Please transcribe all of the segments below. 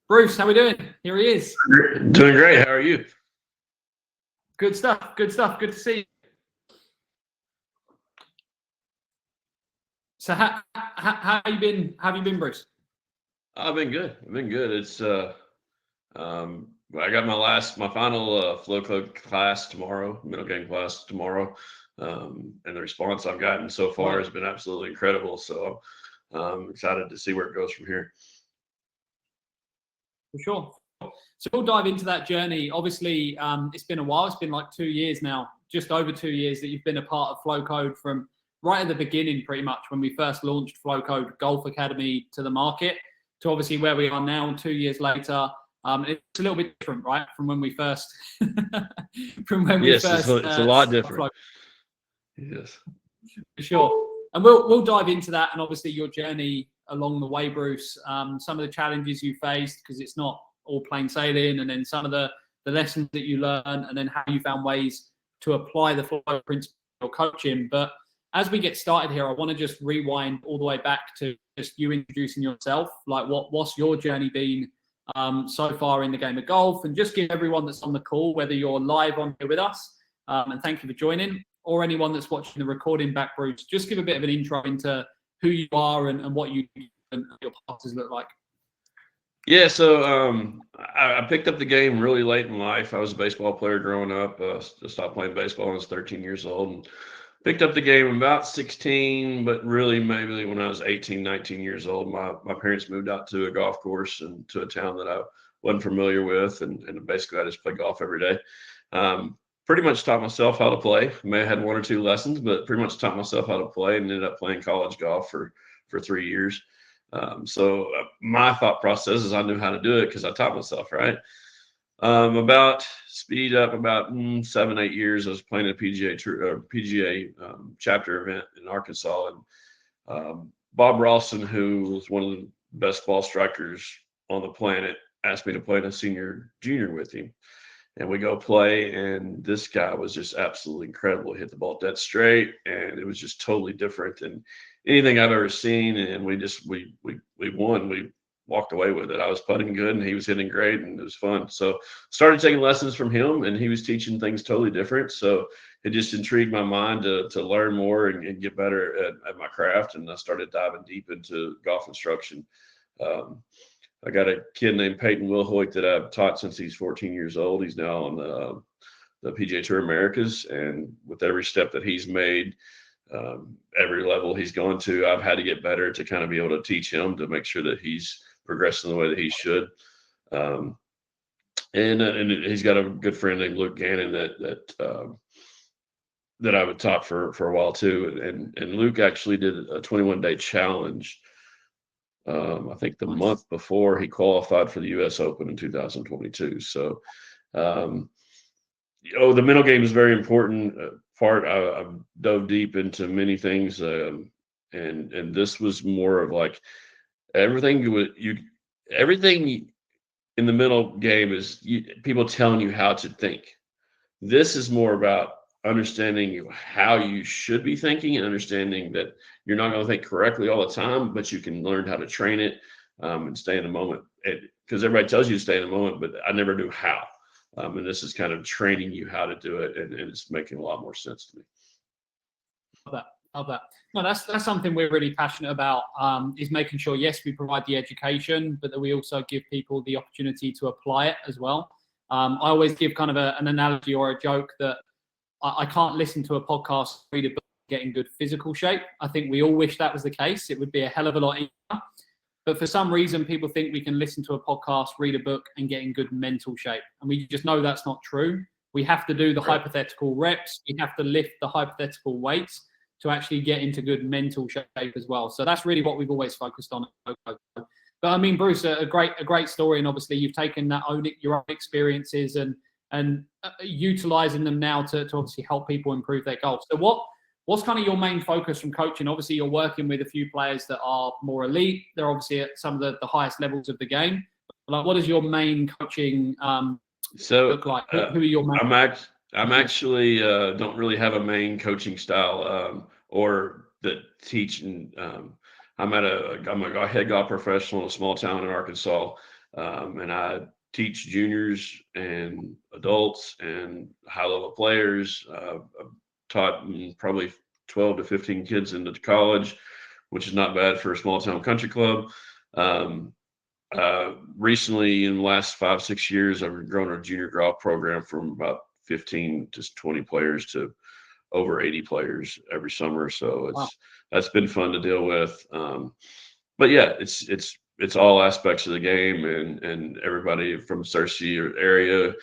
Bruce, how we doing? Here he is. Doing great. How are you? Good stuff. Good stuff. Good to see you. So how you been? How have you been, Bruce? I've been good. I've been good. I got my final FlowCode class tomorrow, middle game class tomorrow, and the response I've gotten so far has been absolutely incredible. So I'm excited to see where it goes from here. For sure. So we'll dive into that journey. Obviously, it's been a while. It's been like 2 years now, just over 2 years that you've been a part of FlowCode from right at the beginning, pretty much when we first launched FlowCode Golf Academy to the market, to obviously where we are now 2 years later. It's a little bit different, right, from when we first It's a lot different. Yes, for sure. And we'll dive into that, and obviously your journey along the way, Bruce. Some of the challenges you faced, because it's not all plain sailing, and then some of the lessons that you learned, and then how you found ways to apply the flow principle in your coaching. But as we get started here, I want to just rewind all the way back to just you introducing yourself. Like, what's your journey been so far in the game of golf, and just give everyone that's on the call, whether you're live on here with us, and thank you for joining, or anyone that's watching the recording back, Bruce, just give a bit of an intro into who you are and what you do and your passes look like. Yeah, so I picked up the game really late in life. I was a baseball player growing up. Stopped playing baseball when I was 13 years old, and picked up the game about 16, but really maybe when I was 18, 19 years old. My parents moved out to a golf course and to a town that I wasn't familiar with, and basically I just played golf every day. Pretty much taught myself how to play. May have had 1 or 2 lessons, but pretty much taught myself how to play, and ended up playing college golf for 3 years. So my thought process is I knew how to do it because I taught myself, right? About 7, 8 years, I was playing a PGA chapter event in Arkansas, and Bob Ralston, who was one of the best ball strikers on the planet, asked me to play in a senior junior with him. And we go play, and this guy was just absolutely incredible. He hit the ball dead straight, and it was just totally different than anything I've ever seen. And we won. We walked away with it. I was putting good, and he was hitting great, and it was fun. So started taking lessons from him, and he was teaching things totally different. So it just intrigued my mind to learn more and get better at my craft. And I started diving deep into golf instruction. I got a kid named Peyton Wilhoit that I've taught since he's 14 years old. He's now on the PGA Tour Americas, and with every step that he's made, every level he's gone to, I've had to get better to kind of be able to teach him to make sure that he's progressing the way that he should. And he's got a good friend named Luke Gannon that I would taught for a while too. And Luke actually did a 21-day challenge. I think the month before he qualified for the U.S. Open in 2022. So, the mental game is very important part. I've dove deep into many things, and this was more of like everything in the mental game is people telling you how to think. This is more about understanding how you should be thinking and understanding that you're not going to think correctly all the time, but you can learn how to train it and stay in the moment. Because everybody tells you to stay in the moment, but I never knew how. And this is kind of training you how to do it, and it's making a lot more sense to me. Love that. No, that's something we're really passionate about, is making sure, yes, we provide the education, but that we also give people the opportunity to apply it as well. I always give kind of an analogy or a joke that I can't listen to a podcast, read a book, get in good physical shape. I think we all wish that was the case. It would be a hell of a lot easier. But for some reason, people think we can listen to a podcast, read a book, and get in good mental shape. And we just know that's not true. We have to do the hypothetical reps. We have to lift the hypothetical weights to actually get into good mental shape as well. So that's really what we've always focused on. But I mean, Bruce, a great story. And obviously you've taken your own experiences and utilizing them now to obviously help people improve their golf. So what's kind of your main focus from coaching? Obviously, you're working with a few players that are more elite. They're obviously at some of the highest levels of the game. Like, what does your main coaching look like? Who are your main? I'm actually don't really have a main coaching style or the teaching. I'm a head golf professional in a small town in Arkansas. And I teach juniors and adults and high-level players. I've taught probably 12 to 15 kids into college, which is not bad for a small-town country club. Recently, in the last 5, 6 years, I've grown our junior golf program from about 15 to 20 players to over 80 players every summer. So that's been fun to deal with. But yeah, it's all aspects of the game, and everybody from Cersei area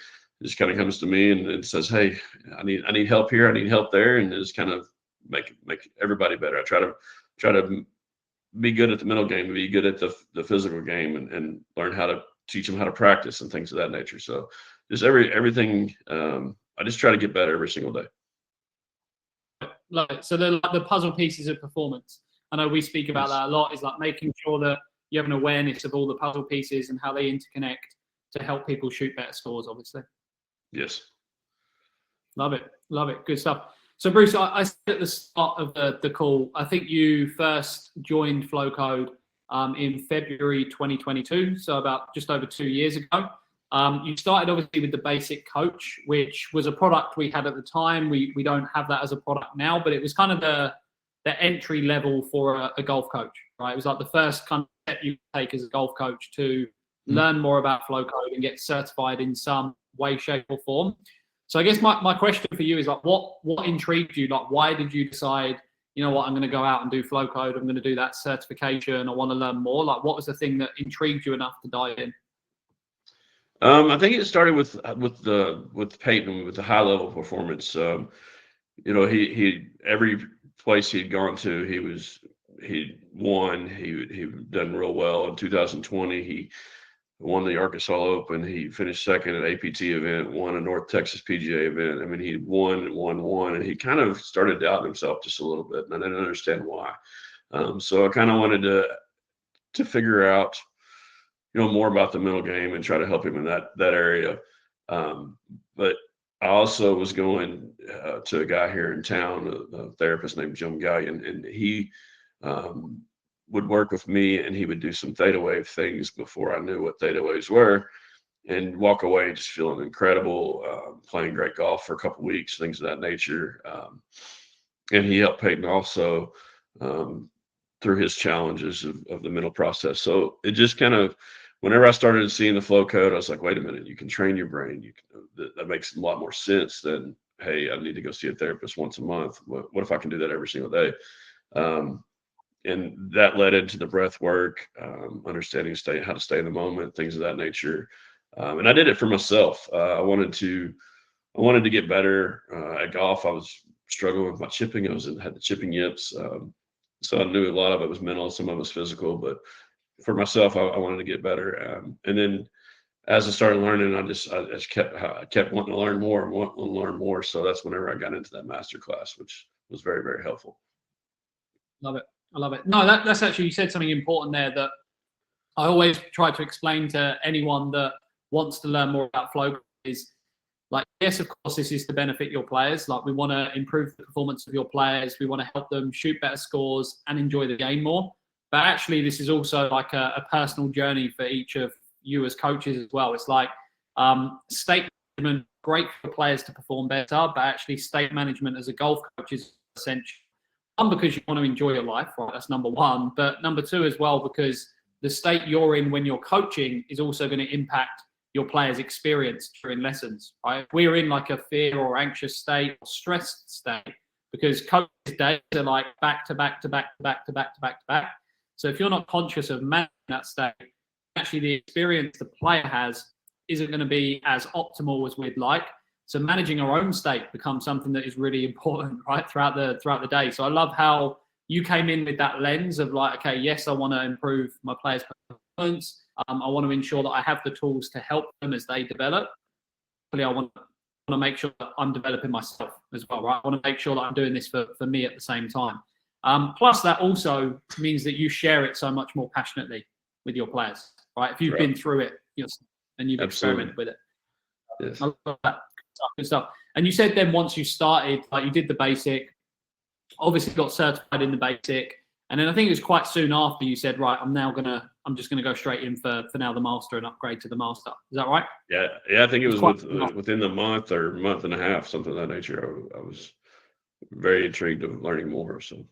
just kind of comes to me and says, "Hey, I need help here, I need help there," and just kind of make everybody better. I try to be good at the mental game, be good at the physical game, and learn how to teach them how to practice and things of that nature. So just everything. I just try to get better every single day. Love it. So the puzzle pieces of performance. I know we speak about that a lot. Is like making sure that you have an awareness of all the puzzle pieces and how they interconnect to help people shoot better scores, obviously. Yes. Love it. Love it. Good stuff. So Bruce, I said at the start of the call, I think you first joined FlowCode in February 2022, so about just over 2 years ago. You started obviously with the basic coach, which was a product we had at the time. We don't have that as a product now, but it was kind of the entry level for a golf coach, right? It was like the first kind of step you take as a golf coach to learn more about FlowCode and get certified in some way, shape, or form. So I guess my question for you is like, what intrigued you? Like, why did you decide, you know what, I'm going to go out and do FlowCode. I'm going to do that certification. I want to learn more. Like, what was the thing that intrigued you enough to dive in? I think it started with Peyton, with the high level performance. You know, he every place he'd gone to, he won. He'd done real well. In 2020, he won the Arkansas Open. He finished second at APT event, won a North Texas PGA event. I mean, he won, and he kind of started doubting himself just a little bit, and I didn't understand why. So I kind of wanted to figure out, you know, more about the mental game and try to help him in that area. But I also was going to a guy here in town, a therapist named Jim Gallion, and he would work with me, and he would do some theta wave things before I knew what theta waves were, and walk away just feeling incredible, playing great golf for a couple of weeks, things of that nature. And he helped Peyton also through his challenges of the mental process. So it just kind of, whenever I started seeing the flow code, I was like, wait a minute, you can train your brain. That makes a lot more sense than, hey, I need to go see a therapist once a month. What if I can do that every single day? And that led into the breath work, understanding how to stay in the moment, things of that nature. And I did it for myself. I wanted to get better at golf. I was struggling with my chipping. Had the chipping yips. So I knew a lot of it was mental, some of it was physical, but for myself, I wanted to get better. And then as I started learning, I just kept wanting to learn more and wanting to learn more. So that's whenever I got into that master class, which was very, very helpful. Love it. I love it. No, that's actually, you said something important there that I always try to explain to anyone that wants to learn more about flow is like, yes, of course, this is to benefit your players. Like, we want to improve the performance of your players. We want to help them shoot better scores and enjoy the game more. But actually, this is also like a personal journey for each of you as coaches as well. It's like state management, great for players to perform better, but actually state management as a golf coach is essential. One, because you want to enjoy your life, right? That's number one. But number two as well, because the state you're in when you're coaching is also going to impact your players' experience during lessons, right? If we're in like a fear or anxious state or stressed state, because coaches' days are like back to back to back to back to back to back to back. So if you're not conscious of managing that state, actually the experience the player has isn't going to be as optimal as we'd like. So managing our own state becomes something that is really important, right, throughout the day. So I love how you came in with that lens of like, okay, yes, I want to improve my players' performance. I want to ensure that I have the tools to help them as they develop. I want to make sure that I'm developing myself as well, right? I want to make sure that I'm doing this for me at the same time. Plus, that also means that you share it so much more passionately with your players, right? If you've been through it and you've experimented with it. Yes. I love that. Good stuff. And you said then once you started, like you did the basic, obviously got certified in the basic, and then I think it was quite soon after you said, right, I'm now going to I'm just going to go straight in for now the master and upgrade to the master. Is that right? Yeah, I think it was quite within the month or month and a half, something of that nature. I was very intrigued of learning more. So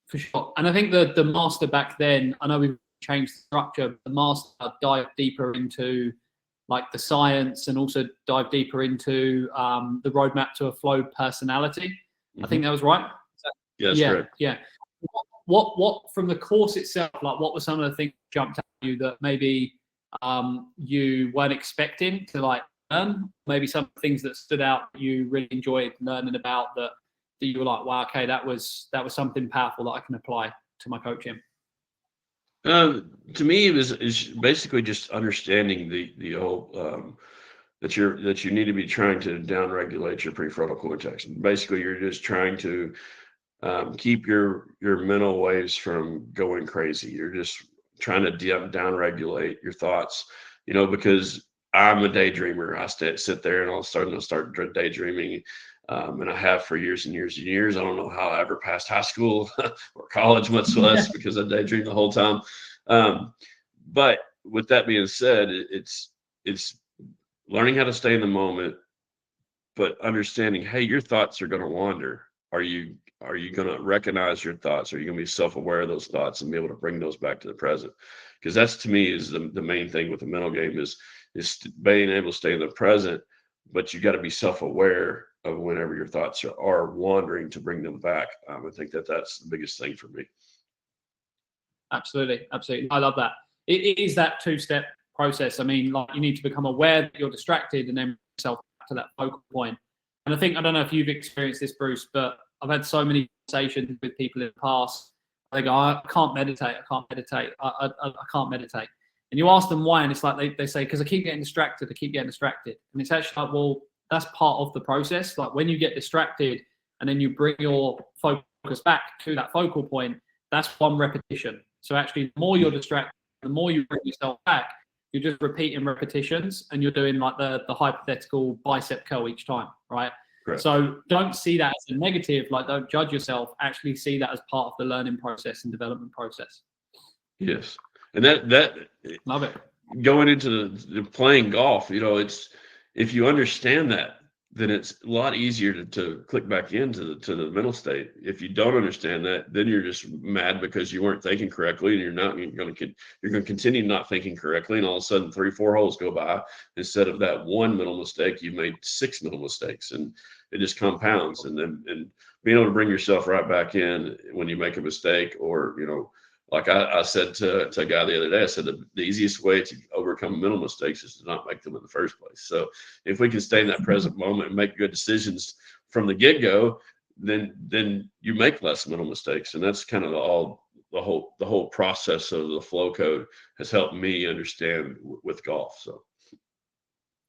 For sure. And I think the master back then, I know we've changed the structure, but the master dived deeper into like the science and also dive deeper into the roadmap to a flow personality. I think that was right. yes, Yeah, correct. yeah. What from the course itself, like what were some of the things that jumped at you that maybe you weren't expecting to like learn? Maybe some things that stood out you really enjoyed learning about that you were like, wow, okay, that was something powerful that I can apply to my coaching. To me, it's basically just understanding the whole that you need to be trying to downregulate your prefrontal cortex. Basically, you're just trying to keep your mental waves from going crazy. You're just trying to downregulate your thoughts, because I'm a daydreamer. I sit there and I'll start daydreaming. And I have for years and years and years. I don't know how I ever passed high school or college, much less because I daydreamed the whole time. But with that being said, it's learning how to stay in the moment, but understanding, hey, your thoughts are going to wander. Are you going to recognize your thoughts? Are you going to be self-aware of those thoughts and be able to bring those back to the present? Because that's, to me, is the main thing with the mental game is being able to stay in the present, but you got to be self-aware of whenever your thoughts are wandering to bring them back. I think that's the biggest thing for me. Absolutely. I love that. It is that two-step process. I mean, like you need to become aware that you're distracted and then yourself to that focal point. And I don't know if you've experienced this, Bruce, but I've had so many conversations with people in the past. They go, I can't meditate. I can't meditate. And you ask them why, and it's like they say, because I keep getting distracted. And it's actually like, well, that's part of the process. Like when you get distracted and then you bring your focus back to that focal point, that's one repetition. So actually, the more you're distracted, the more you bring yourself back, you're just repeating repetitions and you're doing like the hypothetical bicep curl each time, right? Correct. So don't see that as a negative, like don't judge yourself, actually see that as part of the learning process and development process. Yes. And that Love it. Going into the playing golf, it's, if you understand that, then it's a lot easier to click back into the mental state. If you don't understand that, then you're just mad because you weren't thinking correctly, and you're going to continue not thinking correctly, and all of a sudden 3-4 holes go by. Instead of that one mental mistake, you've made 6 mental mistakes, and it just compounds. And being able to bring yourself right back in when you make a mistake, or like I said to a guy the other day, I said the easiest way to overcome mental mistakes is to not make them in the first place. So if we can stay in that present moment and make good decisions from the get-go, then you make less mental mistakes. And that's kind of the whole process of the flow code has helped me understand with golf. So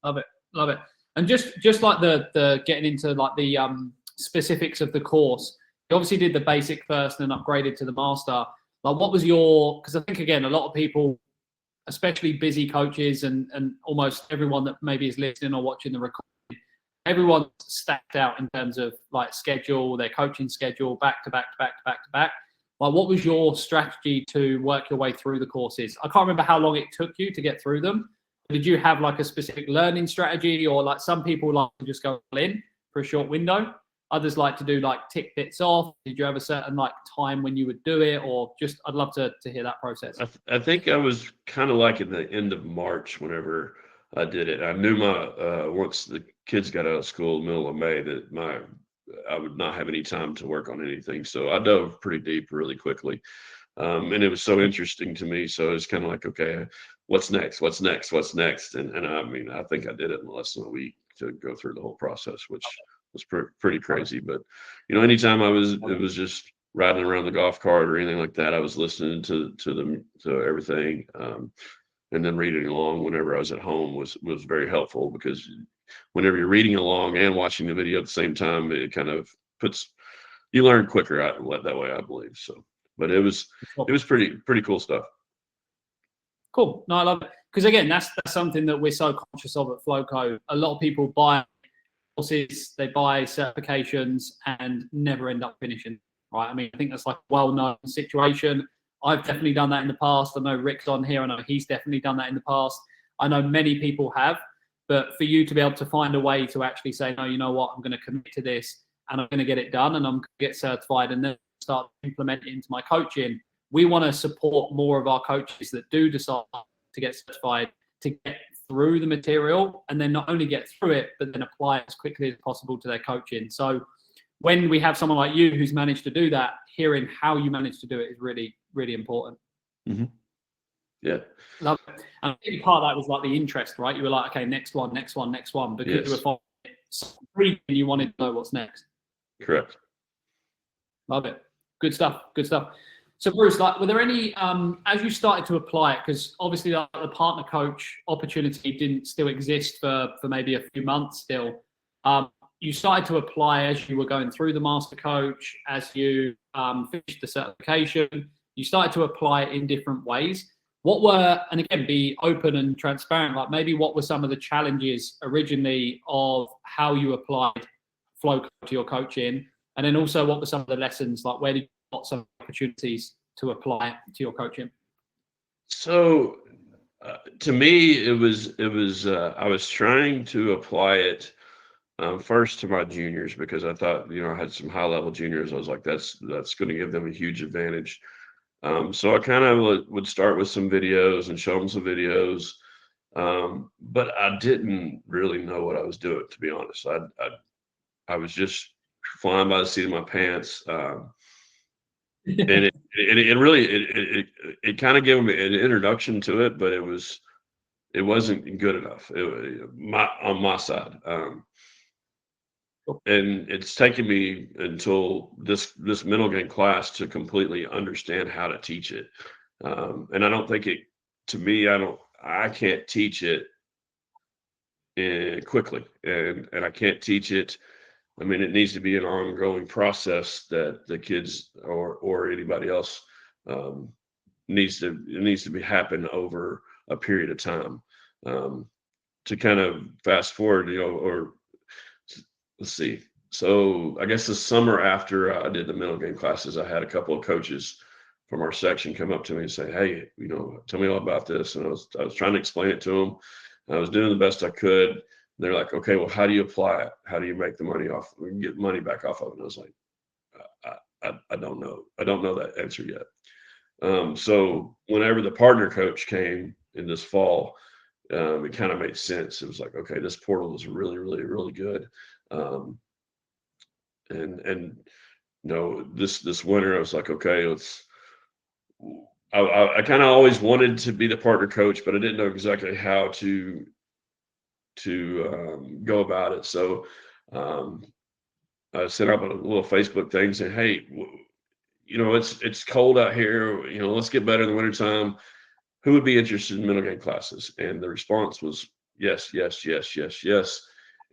Love it. And just like the getting into like the specifics of the course, you obviously did the basic first and then upgraded to the master. Like, what was because I think, again, a lot of people, especially busy coaches and almost everyone that maybe is listening or watching the recording, everyone's stacked out in terms of like schedule, their coaching schedule, back to back to back to back to back. Like, what was your strategy to work your way through the courses? I can't remember how long it took you to get through them. Did you have like a specific learning strategy, or like some people like to just go in for a short window? Others like to do like tick bits off. Did you have a certain like time when you would do it, or just, I'd love to hear that process. I think I was kind of like in the end of March whenever I did it. I knew once the kids got out of school, middle of May, that I would not have any time to work on anything. So I dove pretty deep really quickly. And it was so interesting to me. So it's kind of like, okay, what's next? And I mean, I think I did it in less than a week to go through the whole process, which was pretty crazy. But anytime it was just riding around the golf cart or anything like that, I was listening to everything, and then reading along whenever I was at home was very helpful, because whenever you're reading along and watching the video at the same time, it kind of you learn quicker out that way, I believe. So, but it was pretty cool stuff. Cool. No, I love it, because again, that's something that we're so conscious of at FlowCode. A lot of people buy courses, they buy certifications and never end up finishing, right? I mean, I think that's like a well-known situation. I've definitely done that in the past. I know Rick's on here. I know he's definitely done that in the past. I know many people have. But for you to be able to find a way to actually say, no, you know what, I'm going to commit to this and I'm going to get it done and I'm going to get certified and then start implementing it into my coaching. We want to support more of our coaches that do decide to get certified, to get through the material and then not only get through it, but then apply it as quickly as possible to their coaching. So when we have someone like you who's managed to do that, hearing how you managed to do it is really, really important. Mm-hmm. Yeah. Love it. And I think part of that was like the interest, right? You were like, okay, next one, because you were finding it and you wanted to know what's next. Correct. Love it. Good stuff. Good stuff. So Bruce, like, were there any, as you started to apply it, because obviously the partner coach opportunity didn't still exist for maybe a few months still. You started to apply as you were going through the master coach, as you finished the certification, you started to apply it in different ways. What were, and again, be open and transparent, like maybe what were some of the challenges originally of how you applied FlowCode to your coaching? And then also what were some of the lessons, like where did you got some opportunities to apply to your coaching? So to me, it was I was trying to apply it first to my juniors because I thought, I had some high level juniors. I was like, that's going to give them a huge advantage. So I kind of would start with some videos and show them some videos. But I didn't really know what I was doing, to be honest. I was just flying by the seat of my pants. And it kind of gave them an introduction to it, but it wasn't good enough on my side. And it's taken me until this mental game class to completely understand how to teach it. And I don't think to me, I can't teach it quickly, and I can't teach it. I mean, it needs to be an ongoing process that the kids or anybody else needs to be happen over a period of time. To kind of fast forward, or let's see. So I guess the summer after I did the mental game classes, I had a couple of coaches from our section come up to me and say, "Hey, tell me all about this." And I was trying to explain it to them. I was doing the best I could. And they're like, "Okay, well, how do you apply it? How do you make the money off? Get money back off of it?" And I was like, I don't know. I don't know that answer yet. So whenever the partner coach came in this fall, it kind of made sense. It was like, okay, this portal is really, really, really good. And this winter, I was like, okay, I kind of always wanted to be the partner coach, but I didn't know exactly how to go about it. So I sent up a little Facebook thing saying, "Hey, it's cold out here. Let's get better in the wintertime. Who would be interested in mental game classes?" And the response was yes, yes, yes, yes, yes.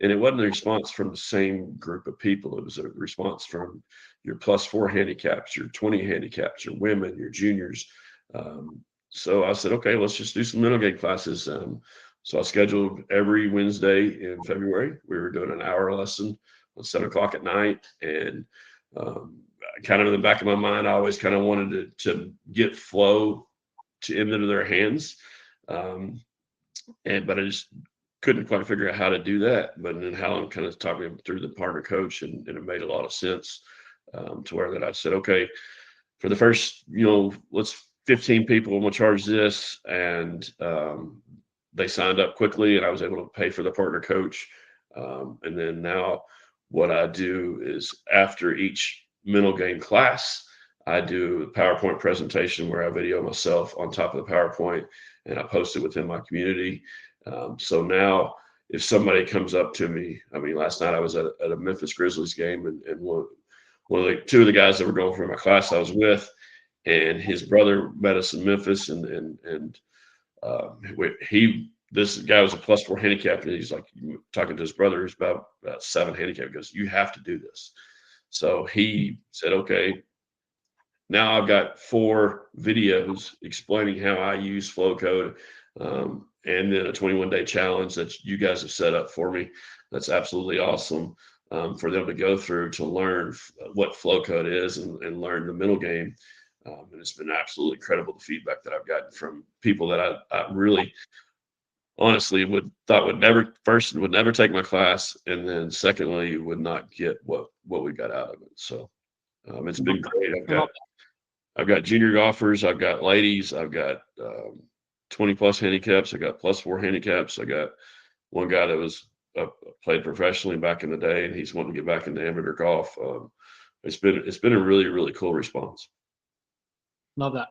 And it wasn't a response from the same group of people. It was a response from your +4 handicaps, your 20 handicaps, your women, your juniors. So I said, okay, let's just do some mental game classes. So I scheduled every Wednesday in February. We were doing an hour lesson at 7:00 at night. And kind of in the back of my mind, I always kind of wanted to get flow into their hands. But I just couldn't quite figure out how to do that. But then Helen kind of talked me through the partner coach, and it made a lot of sense to where that I said, okay, for the first, let's 15 people, I'm gonna charge this. And they signed up quickly, and I was able to pay for the partner coach. And then now what I do is after each mental game class, I do a PowerPoint presentation where I video myself on top of the PowerPoint and I post it within my community. So now if somebody comes up to me, I mean, last night I was at a Memphis Grizzlies game, and two of the guys that were going through my class I was with, and his brother met us in Memphis, and this guy was a +4 handicap, and he's like talking to his brother who's about 7 handicap. He goes, "You have to do this." So he said, okay, now I've got 4 videos explaining how I use FlowCode, and then a 21-day challenge that you guys have set up for me. That's absolutely awesome for them to go through to learn what FlowCode is and learn the mental game. And it's been absolutely incredible, the feedback that I've gotten from people that I really honestly would never take my class, and then secondly would not get what we got out of it. So it's been great. I've got junior golfers, I've got ladies, I've got 20 plus handicaps, I got +4 handicaps. I got one guy that was played professionally back in the day, and he's wanting to get back into amateur golf. It's been a really, really cool response. Love that.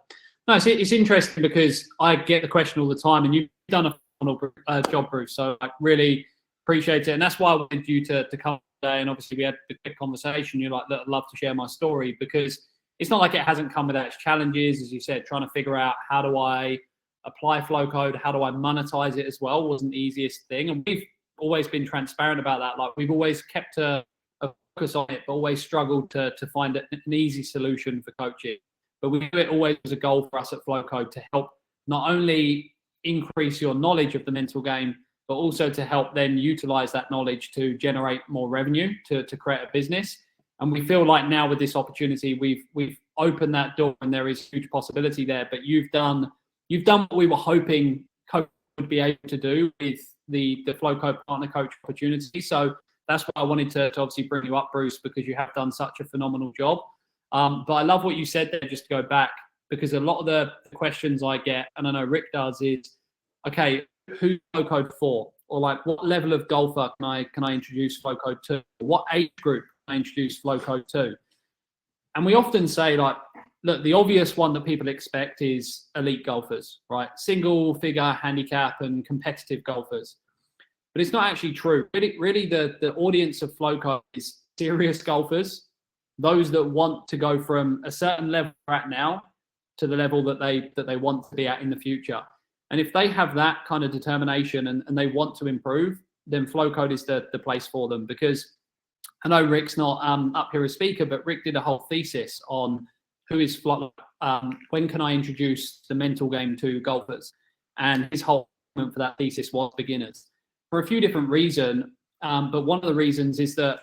No, it's interesting because I get the question all the time, and you've done a phenomenal job, Bruce. So I really appreciate it, and that's why I wanted you to come today. And obviously, we had a quick conversation. You're like, I'd love to share my story, because it's not like it hasn't come without its challenges, as you said. Trying to figure out, how do I apply FlowCode, how do I monetize it as well, wasn't the easiest thing. And we've always been transparent about that. Like, we've always kept a focus on it, but always struggled to find an easy solution for coaching. But we do it always as a goal for us at FlowCode to help not only increase your knowledge of the mental game, but also to help then utilize that knowledge to generate more revenue, to create a business. And we feel like now with this opportunity, we've opened that door, and there is huge possibility there. But you've done what we were hoping coach would be able to do with the FlowCode partner coach opportunity. So that's why I wanted to obviously bring you up, Bruce, because you have done such a phenomenal job. But I love what you said there, just to go back, because a lot of the questions I get, and I know Rick does, is, okay, who's FlowCode for? Or like, what level of golfer can I introduce FlowCode to? What age group can I introduce FlowCode to? And we often say, like, look, the obvious one that people expect is elite golfers, right? Single figure handicap and competitive golfers. But it's not actually true. Really the audience of FlowCode is serious golfers, those that want to go from a certain level they're at now to the level that they want to be at in the future. And if they have that kind of determination and they want to improve, then FlowCode is the place for them. Because I know Rick's not up here as speaker, but Rick did a whole thesis on who is when can I introduce the mental game to golfers? And his whole argument for that thesis was beginners, for a few different reasons. But one of the reasons is that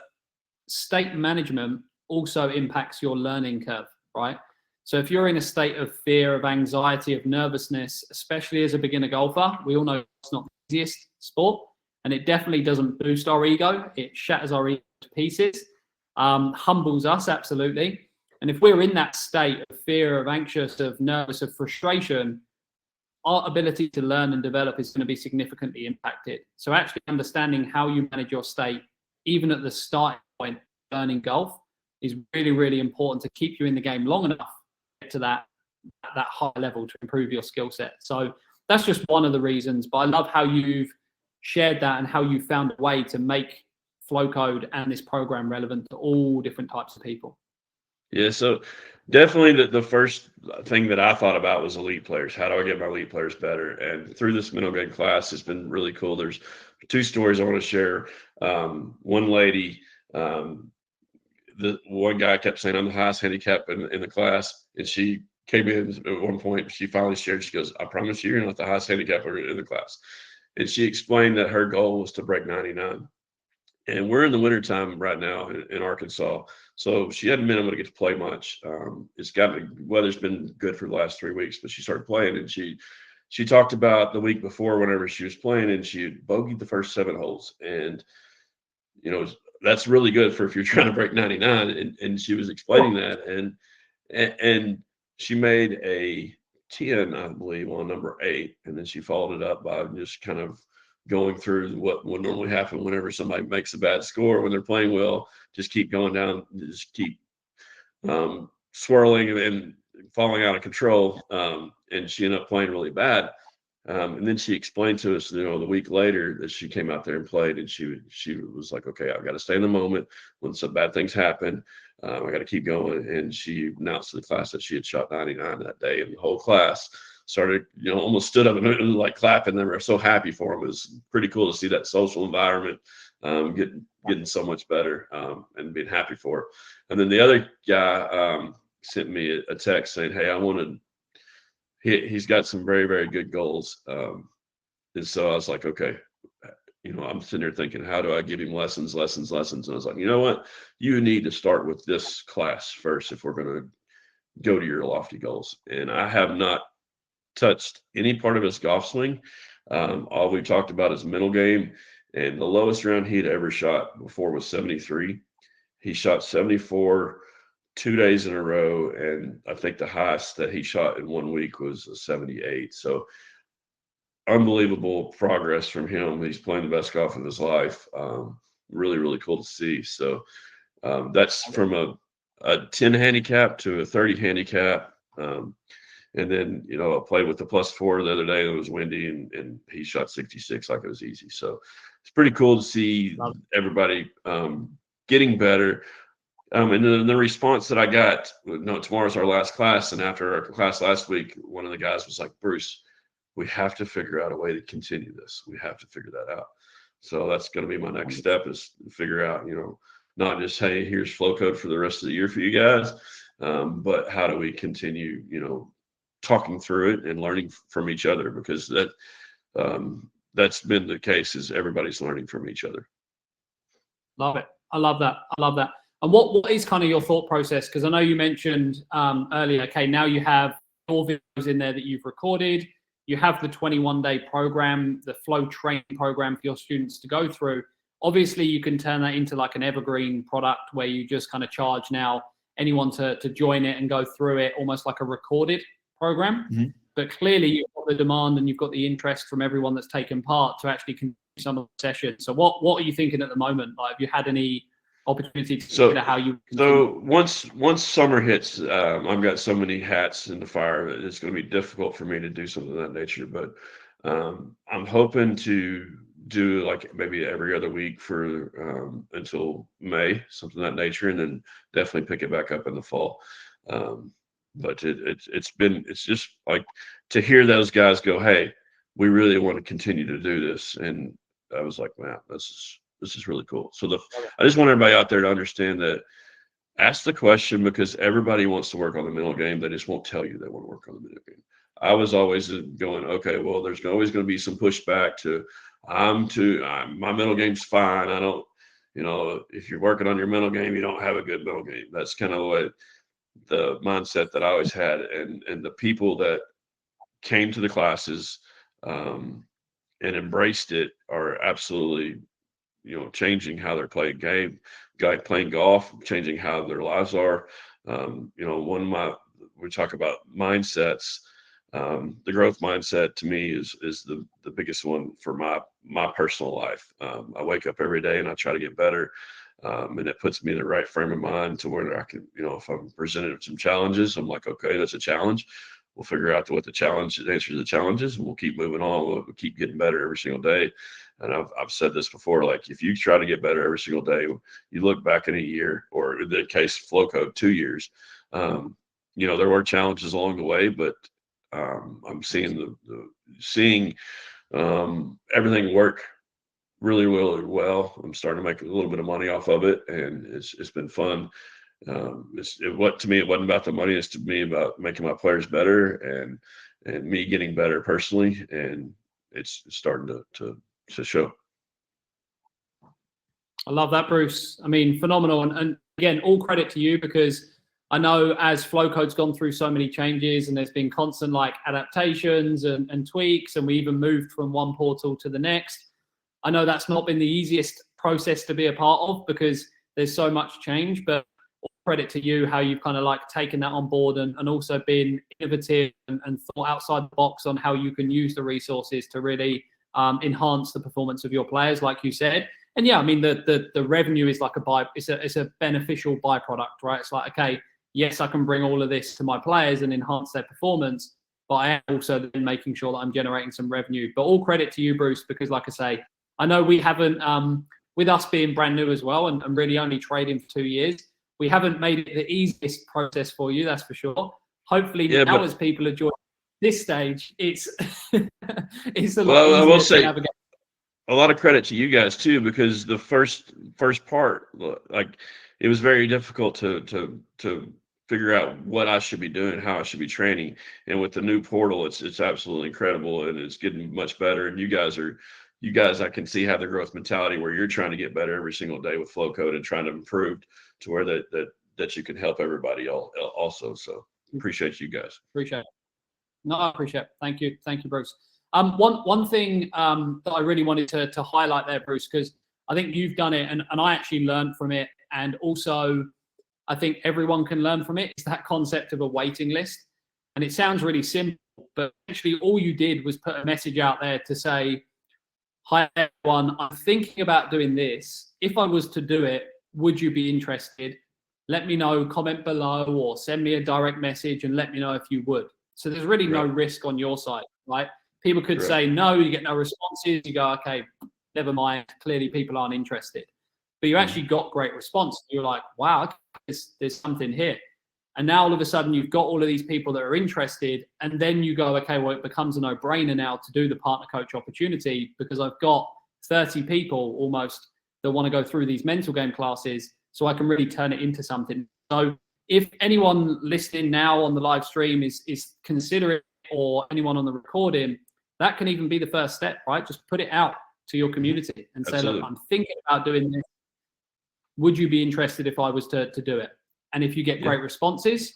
state management also impacts your learning curve, right? So if you're in a state of fear, of anxiety, of nervousness, especially as a beginner golfer, we all know it's not the easiest sport, and it definitely doesn't boost our ego. It shatters our ego to pieces, humbles us, absolutely. And if we're in that state of fear, of anxious, of nervous, of frustration, our ability to learn and develop is going to be significantly impacted. So actually understanding how you manage your state, even at the starting point, learning golf, is really, really important to keep you in the game long enough to get to that high level to improve your skill set. So that's just one of the reasons. But I love how you've shared that and how you found a way to make FlowCode and this program relevant to all different types of people. Yeah, so definitely the first thing that I thought about was elite players. How do I get my elite players better? And through this mental game class, it's been really cool. There's two stories I want to share. One lady, the one guy kept saying, I'm the highest handicap in the class. And she came in at one point, she finally shared, she goes, I promise you, you're not the highest handicapper in the class. And she explained that her goal was to break 99. And we're in the wintertime right now in Arkansas. So she hadn't been able to get to play much. Weather's been good for the last 3 weeks, but she started playing, and she talked about the week before whenever she was playing, and she had bogeyed the first 7 holes. And, that's really good for if you're trying to break 99. And she was explaining that. And she made a 10, I believe, on number 8. And then she followed it up by just kind of going through what would normally happen whenever somebody makes a bad score when they're playing well. Just keep going down, just keep swirling and falling out of control. And she ended up playing really bad. And then she explained to us, the week later, that she came out there and played, and she was like, okay, I've got to stay in the moment. When some bad things happen, I got to keep going. And she announced to the class that she had shot 99 that day, and the whole class started, almost stood up and like clapping. They were so happy for him. It was pretty cool to see that social environment getting so much better, and being happy for her. And then the other guy sent me a text saying, hey, he's got some very, very good goals. And so I was like, okay, I'm sitting there thinking, how do I give him lessons? And I was like, you know what? You need to start with this class first if we're going to go to your lofty goals. And I have not touched any part of his golf swing. All we talked about is mental game. And the lowest round he'd ever shot before was 73. He shot 74 2 days in a row. And I think the highest that he shot in 1 week was a 78. So unbelievable progress from him. He's playing the best golf of his life. Really, really cool to see. So that's from a 10 handicap to a 30 handicap. And then, I played with the +4 the other day. It was windy, and he shot 66 like it was easy. So it's pretty cool to see everybody getting better. And then the response that I got, tomorrow's our last class. And after our class last week, one of the guys was like, Bruce, we have to figure out a way to continue this. We have to figure that out. So that's going to be my next step, is to figure out, not just, hey, here's FlowCode for the rest of the year for you guys, but how do we continue, talking through it and learning from each other, because that's been the case, is everybody's learning from each other. Love it. I love that. And what is kind of your thought process? Because I know you mentioned earlier, okay, now you have all videos in there that you've recorded. You have the 21-day program, the Flow training program for your students to go through. Obviously, you can turn that into like an evergreen product where you just kind of charge now anyone to join it and go through it, almost like a recorded program. Mm-hmm. But clearly, you've got the demand and you've got the interest from everyone that's taken part to actually continue some of the sessions. So what are you thinking at the moment? Like, have you had any opportunity to consider how you continue? So once summer hits, I've got so many hats in the fire that it's going to be difficult for me to do something of that nature. But I'm hoping to do like maybe every other week for until May, something of that nature, and then definitely pick it back up in the fall. But it's just like to hear those guys go, hey, we really want to continue to do this. And I was like, man, this is really cool. So I just want everybody out there to understand that, ask the question, because everybody wants to work on the mental game. They just won't tell you they want to work on the mental game. I was always going, okay, well, there's always going to be some pushback to, my mental game's fine. I don't, if you're working on your mental game, you don't have a good mental game. That's kind of what the mindset that I always had. And the people that came to the classes and embraced it are absolutely, changing how they're playing playing golf, changing how their lives are. We talk about mindsets. The growth mindset to me is the biggest one for my personal life. I wake up every day and I try to get better. And it puts me in the right frame of mind to where I can, if I'm presented with some challenges, I'm like, okay, that's a challenge. We'll figure out what the answer to the challenges, and we'll keep moving on. We'll keep getting better every single day. And I've said this before, like, if you try to get better every single day, you look back in a year, or in the case FlowCode, 2 years, there were challenges along the way, but I'm seeing seeing everything work really, really well. I'm starting to make a little bit of money off of it, and it's been fun. To me, it wasn't about the money. It's to me about making my players better and me getting better personally, and it's starting to show. I love that, Bruce. I mean, phenomenal. And again, all credit to you, because I know as FlowCode's gone through so many changes and there's been constant like adaptations and tweaks, and we even moved from one portal to the next. I know that's not been the easiest process to be a part of because there's so much change, but all credit to you how you've kind of like taken that on board and also been innovative and thought outside the box on how you can use the resources to really enhance the performance of your players, like you said. And yeah, I mean, the revenue is like it's a beneficial byproduct, right? It's like, okay, yes, I can bring all of this to my players and enhance their performance, but I am also then making sure that I'm generating some revenue. But all credit to you, Bruce, because like I say, I know we haven't, with us being brand new as well and really only trading for 2 years, we haven't made it the easiest process for you, that's for sure. Hopefully now as people are joining this stage, it's it's a lot easier to navigate. A lot of credit to you guys too, because the first part, like, it was very difficult to figure out what I should be doing, how I should be training. And with the new portal, it's absolutely incredible, and it's getting much better. And you guys, I can see have the growth mentality where you're trying to get better every single day with FlowCode and trying to improve to where that you can help everybody also. So appreciate you guys. Appreciate it. No, I appreciate it. Thank you, Bruce. One thing that I really wanted to highlight there, Bruce, because I think you've done it, and I actually learned from it, and also I think everyone can learn from it. Is that concept of a waiting list, and it sounds really simple, but actually all you did was put a message out there to say, "Hi everyone, I'm thinking about doing this. If I was to do it, would you be interested? Let me know, comment below, or send me a direct message and let me know if you would." So there's really no risk on your side, right? People could say no, you get no responses. You go, okay, never mind. Clearly people aren't interested. But you actually got great response. You're like, wow, there's something here. And now all of a sudden you've got all of these people that are interested. And then you go, okay, well, it becomes a no-brainer now to do the partner coach opportunity because I've got 30 people almost that want to go through these mental game classes, so I can really turn it into something. So if anyone listening now on the live stream is considering, or anyone on the recording, that can even be the first step, right? Just put it out to your community and say, look, I'm thinking about doing this. Would you be interested if I was to do it? And if you get great responses, it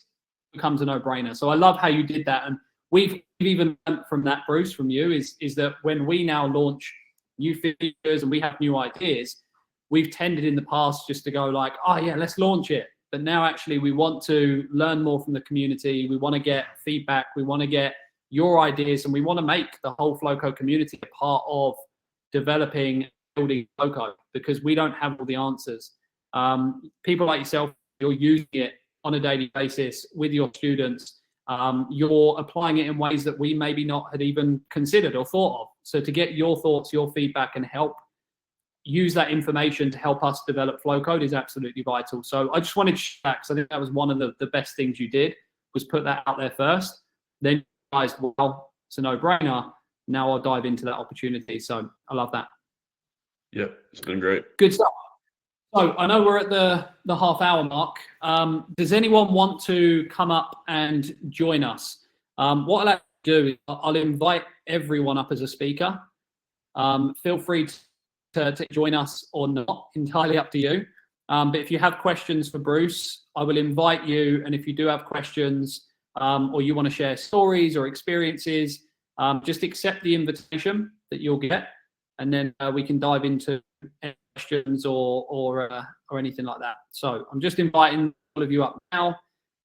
becomes a no-brainer. So I love how you did that. And we've even learned from that, Bruce, from you, is that when we now launch new features and we have new ideas, we've tended in the past just to go like, oh yeah, let's launch it. But now actually we want to learn more from the community. We want to get feedback. We want to get your ideas, and we want to make the whole FlowCode community a part of developing and building FlowCode, because we don't have all the answers. People like yourself, you're using it on a daily basis with your students. You're applying it in ways that we maybe not had even considered or thought of. So to get your thoughts, your feedback, and help use that information to help us develop FlowCode is absolutely vital. So I just wanted to share that, because I think that was one of the best things you did, was put that out there first. Then you realized, well, it's a no-brainer. Now I'll dive into that opportunity. So I love that. Yeah, it's been great. Good stuff. So I know we're at the half-hour mark. Does anyone want to come up and join us? What I'll actually do is I'll invite everyone up as a speaker. Feel free to join us or not, entirely up to you. But if you have questions for Bruce, I will invite you. And if you do have questions or you want to share stories or experiences, just accept the invitation that you'll get, and then we can dive into questions or anything like that. So I'm just inviting all of you up now.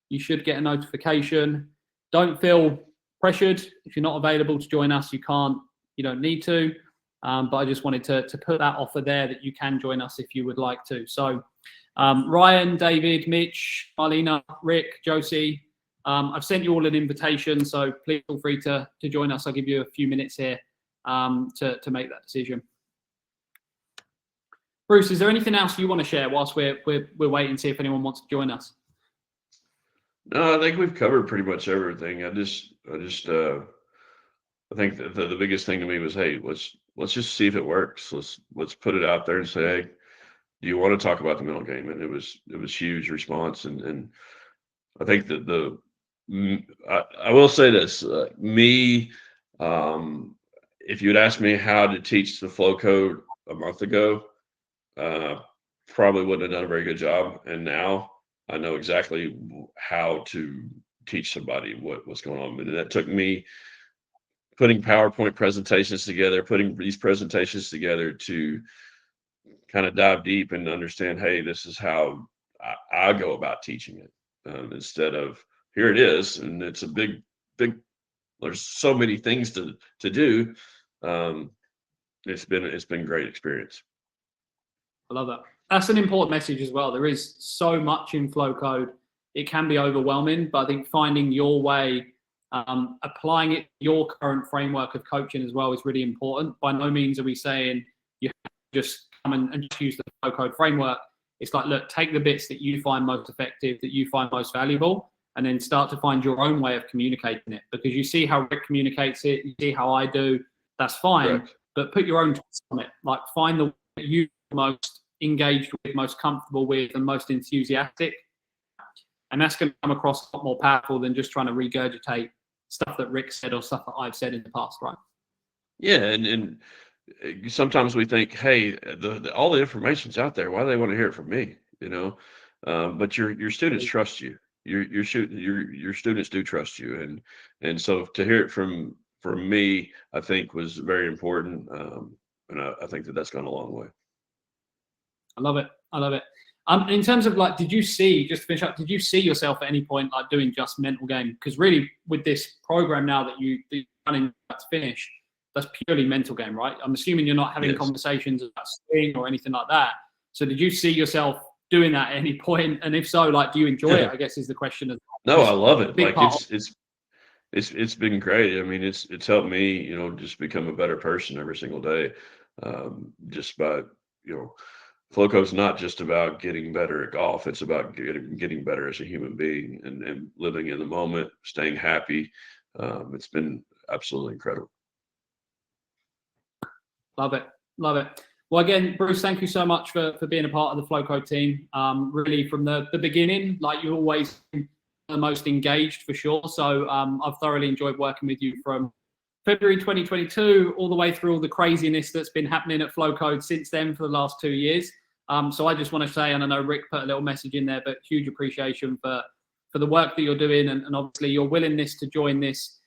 You should get a notification. Don't feel pressured. If you're not available to join us, you don't need to. But I just wanted to put that offer there that you can join us if you would like to. So Ryan, David, Mitch, Marlena, Rick, Josie, I've sent you all an invitation, so please feel free to join us. I'll give you a few minutes here to make that decision. Bruce, is there anything else you want to share whilst we're waiting to see if anyone wants to join us? No, I think we've covered pretty much everything. I think that the biggest thing to me was, hey, let's just see if it works. Let's put it out there and say, hey, do you want to talk about the mental game? And it was huge response. And I think that I will say this, if you had asked me how to teach the FlowCode a month ago, probably wouldn't have done a very good job. And now I know exactly how to teach somebody what's going on. And that took me putting PowerPoint presentations together, putting these presentations together to kind of dive deep and understand, hey, this is how I go about teaching it, instead of here it is. And it's a big, there's so many things to do. It's been a great experience. I love that. That's an important message as well. There is so much in FlowCode. It can be overwhelming, but I think finding your way, applying it to your current framework of coaching as well is really important. By no means are we saying you have to just come and just use the FlowCode framework. It's like, look, take the bits that you find most effective, that you find most valuable, and then start to find your own way of communicating it. Because you see how Rick communicates it, you see how I do, that's fine. Correct. But put your own twist on it. Like, find the way that you're most engaged with, most comfortable with, and most enthusiastic. And that's going to come across a lot more powerful than just trying to regurgitate stuff that Rick said or stuff that I've said in the past, right? Yeah, and sometimes we think, hey, all the information's out there. Why do they want to hear it from me? But your students trust you. your students do trust you, and so to hear it from me, I think was very important, and I think that that's gone a long way. I love it. I love it. In terms of like, did you see, just to finish up, did you see yourself at any point like doing just mental game? Because really, with this program now that you're running to finish, that's purely mental game, right? I'm assuming you're not having Yes. conversations about swing or anything like that. So did you see yourself doing that at any point? And if so, like, do you enjoy it? I guess is the question. No, I love it. Big Like part it's been great. I mean, it's helped me, just become a better person every single day. Just by, FlowCode's not just about getting better at golf. It's about getting better as a human being and living in the moment, staying happy. It's been absolutely incredible. Love it. Love it. Well, again, Bruce, thank you so much for being a part of the FlowCode team. Really, from the beginning, like you're always the most engaged for sure. So I've thoroughly enjoyed working with you from February 2022 all the way through all the craziness that's been happening at FlowCode since then for the last 2 years. So I just want to say, and I know Rick put a little message in there, but huge appreciation for the work that you're doing and obviously your willingness to join this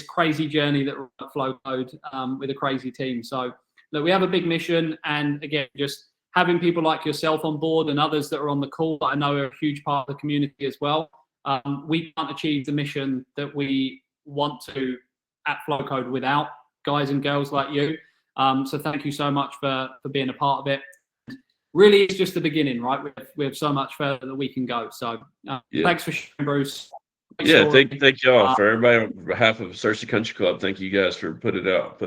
crazy journey that we're at FlowCode with a crazy team. So look, we have a big mission, and again, just having people like yourself on board and others that are on the call that I know are a huge part of the community as well. We can't achieve the mission that we want to at FlowCode without guys and girls like you. So thank you so much for being a part of it. Really, it's just the beginning, right? We have so much further that we can go. So thanks for sharing, Bruce. Yeah, thank y'all for everybody on behalf of Cersei Country Club. Thank you guys for put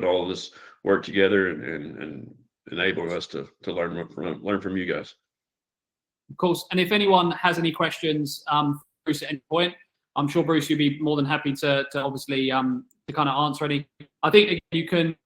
all of this work together and enabling us to learn from you guys. Of course, and if anyone has any questions, Bruce, at any point, I'm sure Bruce, you'd be more than happy to obviously to kind of answer any. I think you can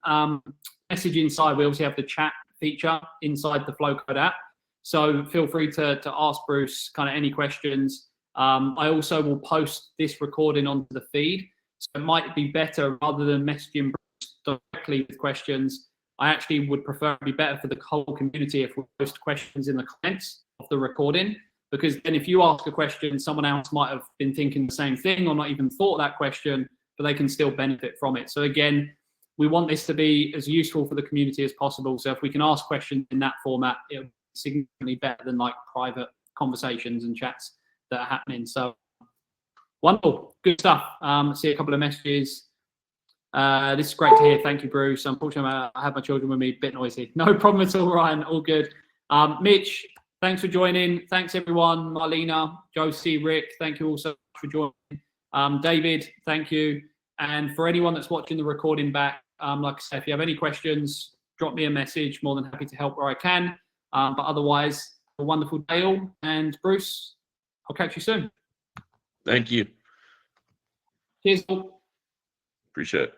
message inside. We obviously have the chat feature inside the FlowCode app, so feel free to ask Bruce kind of any questions. I also will post this recording onto the feed, so it might be better rather than messaging Bruce directly with questions. I actually would prefer it be better for the whole community if we post questions in the comments of the recording, because then if you ask a question, someone else might have been thinking the same thing or not even thought that question, but they can still benefit from it. So again, we want this to be as useful for the community as possible. So if we can ask questions in that format, it'll be significantly better than like private conversations and chats that are happening. So wonderful, good stuff. See a couple of messages. This is great to hear. Thank you, Bruce. Unfortunately, I have my children with me, a bit noisy. No problem at all, Ryan. All good. Mitch, thanks for joining. Thanks, everyone. Marlena, Josie, Rick, thank you also for joining. David, thank you. And for anyone that's watching the recording back, like I said, if you have any questions, drop me a message. More than happy to help where I can. But otherwise, a wonderful day all. And Bruce, I'll catch you soon. Thank you. Cheers. Appreciate it.